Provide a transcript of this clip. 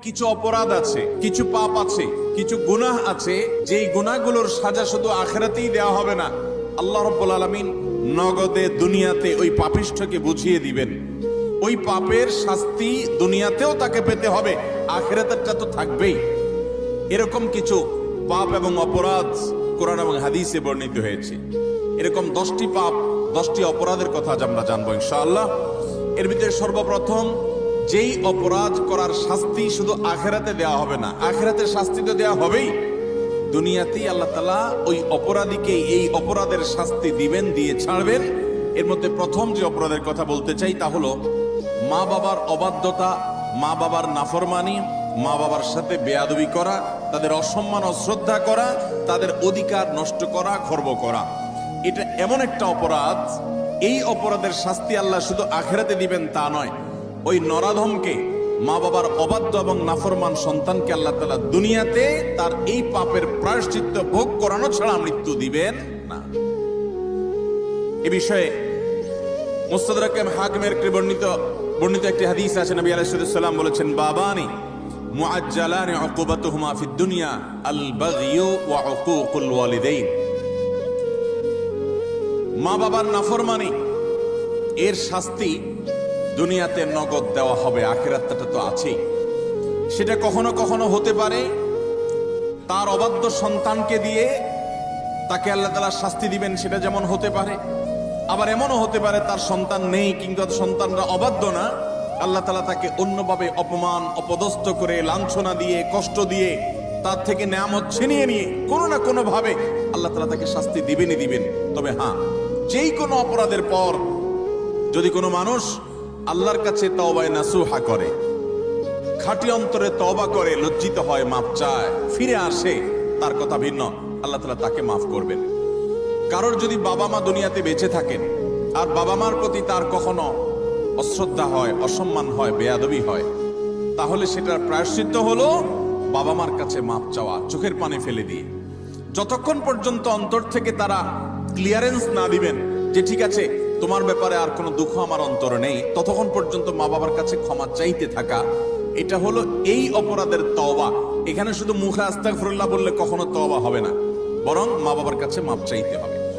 কিছু অপরাধ আছে, কিছু পাপ আছে, কিছু গুনাহ আছে, যেই গুনাহগুলোর সাজা শুধু আখিরাতেই দেওয়া হবে না, আল্লাহ রাব্বুল আলামিন নগদে দুনিয়াতে ওই পাপিষ্ঠকে বুঝিয়ে দিবেন। ওই পাপের শাস্তি দুনিয়াতেও তাকে পেতে হবে, আখিরাতেরটা তো থাকবেই। এরকম কিছু পাপ এবং অপরাধ কোরআন এবং হাদিসে বর্ণিত হয়েছে। এরকম 10টি পাপ, 10টি অপরাধের কথা আজ আমরা জানবো ইনশাআল্লাহ। এর ভিতরে সর্বপ্রথম, যেই অপরাধ করার শাস্তি শুধু আখিরাতে দেওয়া হবে না, আখিরাতের শাস্তি তো দেওয়া হবেই, দুনিয়াতেই আল্লাহ তাআলা ওই অপরাধীকে এই অপরাধের শাস্তি দিবেন, দিয়ে ছাড়বেন। এর মধ্যে প্রথম যে অপরাধের কথা বলতে চাই তা হলো মা বাবার অবাধ্যতা, মা বাবার নাফরমানি, মা বাবার সাথে বেয়াদবি করা, তাদের অসম্মান অশ্রদ্ধা করা, তাদের অধিকার নষ্ট করা, খর্ব করা। এটা এমন একটা অপরাধ, এই অপরাধের শাস্তি আল্লাহ শুধু আখিরাতে দিবেন তা নয়, ওই নরাধমকে, মা বাবার অবাধ্য এবং নাফরমান সন্তানকে আল্লাহ তাআলা দুনিয়াতে তার এই পাপের প্রায়শ্চিত্ত ভোগ করানো ছাড়া মৃত্যু দিবেন না। এ বিষয়ে মুস্তাদরাক হাকিমের বর্ণিত একটি হাদিস আছে। নবী আলাইহিস সালাম বলেছেন, বাবানি মুআজ্জালানি উকুবাতুহুমা ফিদ দুনিয়া আল বাগয়ু ওয়া উকুকুল ওয়ালিদাইন। মা বাবার নাফরমানি এর শাস্তি দুনিয়াতে নগদ দেওয়া হবে, আখিরাতটা তো আছেই। সেটা কখনো কখনো হতে পারে তার অবাধ্য সন্তানকে দিয়ে তাকে আল্লাহ তাআলা শাস্তি দিবেন, সেটা যেমন হতে পারে। আবার এমনও হতে পারে তার সন্তান নেই, কিন্তু সন্তানরা অবাধ্য না, আল্লাহ তাআলা তাকে অন্যভাবে অপমান অপদস্থ করে, লাঞ্ছনা দিয়ে, কষ্ট দিয়ে, তার থেকে নেয়ামত ছিনিয়ে নিয়ে কোনো না কোনো ভাবে আল্লাহ তাআলা তাকে শাস্তি দিবেনই দিবেন। তবে হ্যাঁ, যেই কোনো অপরাধের পর যদি কোনো মানুষ আল্লাহর কাছে তওবায়ে নাসুহা করে, খাঁটি অন্তরে তওবা করে, লজ্জিত হয়, মাপ চায়, ফিরে আসে, তার কথা ভিন্ন, আল্লাহ তাআলা তাকে মাফ করবেন। কারোর যদি বাবা মা দুনিয়াতে বেঁচে থাকেন আর বাবা মার প্রতি তার কখনো অশ্রদ্ধা হয়, অসম্মান হয়, বেয়াদবি হয়, তাহলে সেটার প্রায়শ্চিত্ত হলো বাবা মার কাছে মাপ চাওয়া, চোখের পানি ফেলে দিয়ে। যতক্ষণ পর্যন্ত অন্তর থেকে তারা ক্লিয়ারেন্স না দিবেন যে ঠিক আছে তোমার ব্যাপারে আর কোনো দুঃখ আমার অন্তরে নেই, ততক্ষণ পর্যন্ত মা বাবার কাছে ক্ষমা চাইতে থাকা, এটা হলো এই অপরাধের তওবা। এখানে শুধু মুখে আস্তাগফিরুল্লাহ বললে কখনো তওবা হবে না, বরং মা বাবার কাছে মাপ চাইতে হবে।